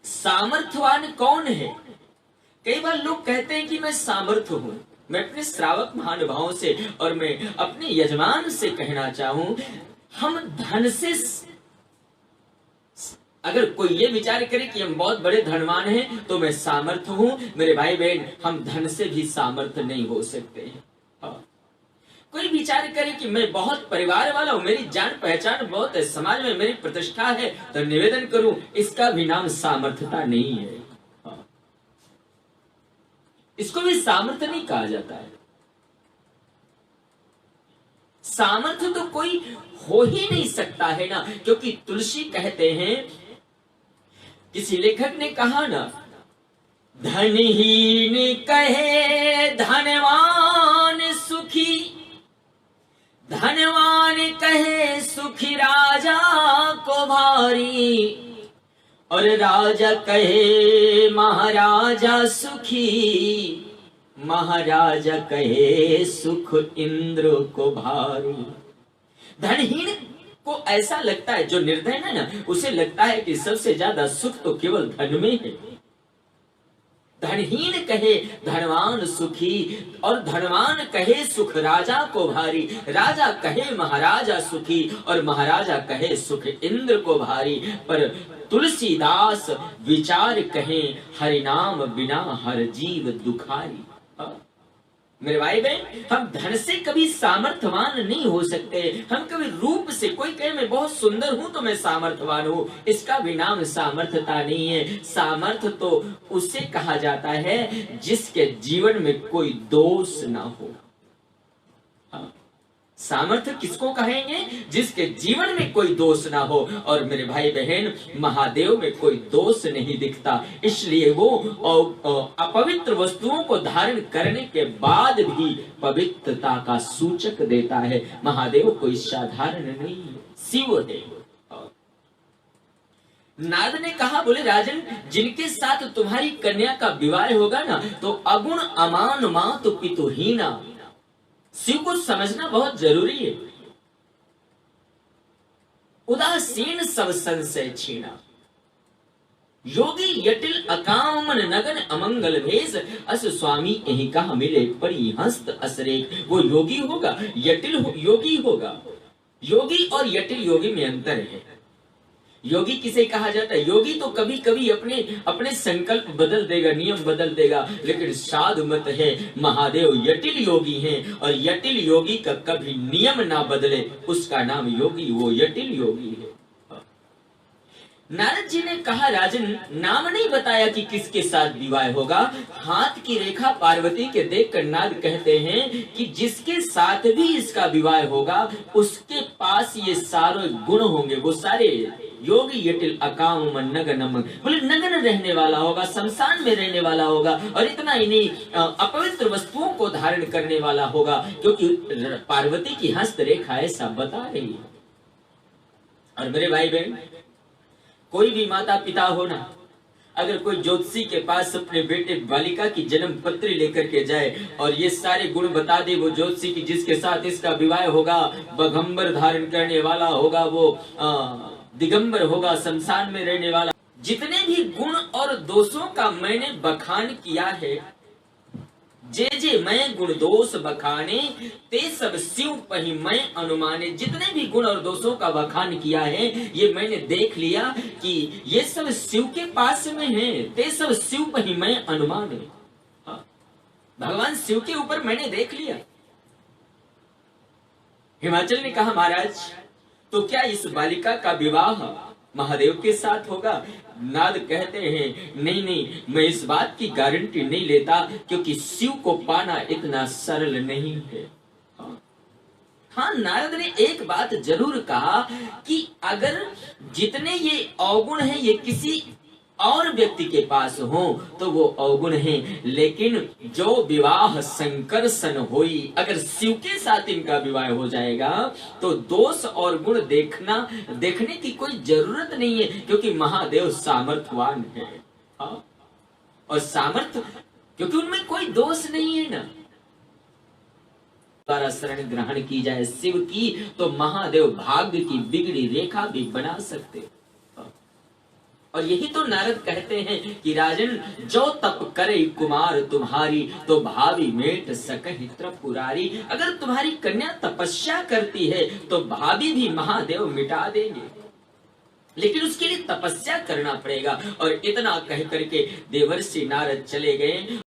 सामर्थ्यवान कौन है? कई बार लोग कहते हैं कि मैं सामर्थ्य हूं। मैं अपने श्रावक महानुभावों से और मैं अपने यजमान से कहना चाहूं, हम धन से, अगर कोई ये विचार करे कि हम बहुत बड़े धनवान हैं तो मैं सामर्थ्य हूं, मेरे भाई बहन, हम धन से भी सामर्थ्य नहीं हो सकते हैं। कोई विचार करे कि मैं बहुत परिवार वाला हूं, मेरी जान पहचान बहुत है, समाज में मेरी प्रतिष्ठा है, तो निवेदन करूं, इसका भी नाम सामर्थ्यता नहीं है। इसको भी सामर्थ्य नहीं कहा जाता है। सामर्थ्य तो कोई हो ही नहीं सकता है ना, क्योंकि तुलसी कहते हैं, किसी लेखक ने कहा ना, धनहीन कहे धनवान सुखी, धनवान कहे सुखी राजा को भारी, और राजा कहे महाराजा सुखी, महाराजा कहे सुख इंद्र को भारी। धनहीन को ऐसा लगता है, जो निर्धन है ना, उसे लगता है कि सबसे ज्यादा सुख तो केवल धन में है। धनहीन कहे धनवान सुखी, और धनवान कहे सुख राजा को भारी, राजा कहे महाराजा सुखी, और महाराजा कहे सुख इंद्र को भारी। पर तुलसीदास विचार कहे, हरि नाम बिना हर जीव दुखारी। मेरे भाई बहन, हम धन से कभी सामर्थ्यवान नहीं हो सकते। हम कभी रूप से, कोई कहे मैं बहुत सुंदर हूं तो मैं सामर्थ्यवान हूं, इसका भी नाम सामर्थ्यता नहीं है। सामर्थ्य तो उसे कहा जाता है जिसके जीवन में कोई दोष ना हो। सामर्थ्य किसको कहेंगे? जिसके जीवन में कोई दोष ना हो। और मेरे भाई बहन, महादेव में कोई दोष नहीं दिखता, इसलिए वो अपवित्र वस्तुओं को धारण करने के बाद भी पवित्रता का सूचक देता है। महादेव कोई साधारण नहीं है, शिव है। नारद ने कहा, बोले राजन, जिनके साथ तुम्हारी कन्या का विवाह होगा ना, तो अगुण अमान मातु पितुहीना। शिव को समझना बहुत जरूरी है। उदासीन सब संशय छीना, योगी यटिल अकाम मन नगन अमंगल भेष, अस स्वामी यही कहा मिले परी हस्त असरेख। वो योगी होगा, यटिल योगी होगा। योगी और यटिल योगी में अंतर है। योगी किसे कहा जाता है? योगी तो कभी कभी अपने संकल्प बदल देगा, नियम बदल देगा, लेकिन साधु मत है, महादेव यटिल योगी हैं, और यटिल योगी का कभी नियम ना बदले, उसका नाम योगी, वो यटिल योगी है। नारद जी ने कहा, राजन, नाम नहीं बताया कि किसके साथ विवाह होगा। हाथ की रेखा पार्वती के देखकर नारद कहते हैं कि जिसके साथ भी इसका विवाह होगा उसके पास ये सारे गुण होंगे। वो सारे योगी यटिल अकाम मन नगनम, बोले नगन रहने वाला होगा, शमशान में रहने वाला होगा, और इतना ही नहीं, अपवित्र वस्तुओं को धारण करने वाला होगा, क्योंकि पार्वती की हस्त रेखा ऐसा बता रही है। और मेरे भाई बहन, कोई भी माता पिता हो ना, अगर कोई ज्योतिषी के पास अपने बेटे बालिका की जन्म पत्री लेकर के जाए और ये सारे गुण बता दे वो ज्योतिषी की, जिसके साथ इसका विवाह होगा, बघंबर धारण करने वाला होगा, वो दिगंबर होगा, शमशान में रहने वाला, जितने भी गुण और दोषों का मैंने बखान किया है, जे जे मैं गुण दोष बखाने, ते सब शिव पही मैं अनुमाने। जितने भी गुण और दोषों का बखान किया है, ये मैंने देख लिया कि ये सब शिव के पास में है, ते सब शिव पही मैं अनुमाने। भगवान शिव के ऊपर मैंने देख लिया। हिमाचल ने कहा, महाराज, तो क्या इस बालिका का विवाह महादेव के साथ होगा? नारद कहते हैं, नहीं नहीं, मैं इस बात की गारंटी नहीं लेता, क्योंकि शिव को पाना इतना सरल नहीं है। हाँ, नारद ने एक बात जरूर कहा कि अगर जितने ये अवगुण हैं ये किसी और व्यक्ति के पास हो तो वो अवगुण है, लेकिन जो विवाह संकर्षण होई, अगर शिव के साथ इनका विवाह हो जाएगा तो दोष और गुण देखने की कोई जरूरत नहीं है, क्योंकि महादेव सामर्थ्यवान है। और सामर्थ्य, क्योंकि उनमें कोई दोष नहीं है ना। द्वारा शरण ग्रहण की जाए शिव की तो महादेव भाग्य की बिगड़ी रेखा भी बना सकते। और यही तो नारद कहते हैं कि राजन, जो तप करे कुमार तुम्हारी, तो भावी मेट सकहि त्रिपुरारी। अगर तुम्हारी कन्या तपस्या करती है तो भाभी भी महादेव मिटा देंगे, लेकिन उसके लिए तपस्या करना पड़ेगा। और इतना कह करके देवर्षि नारद चले गए।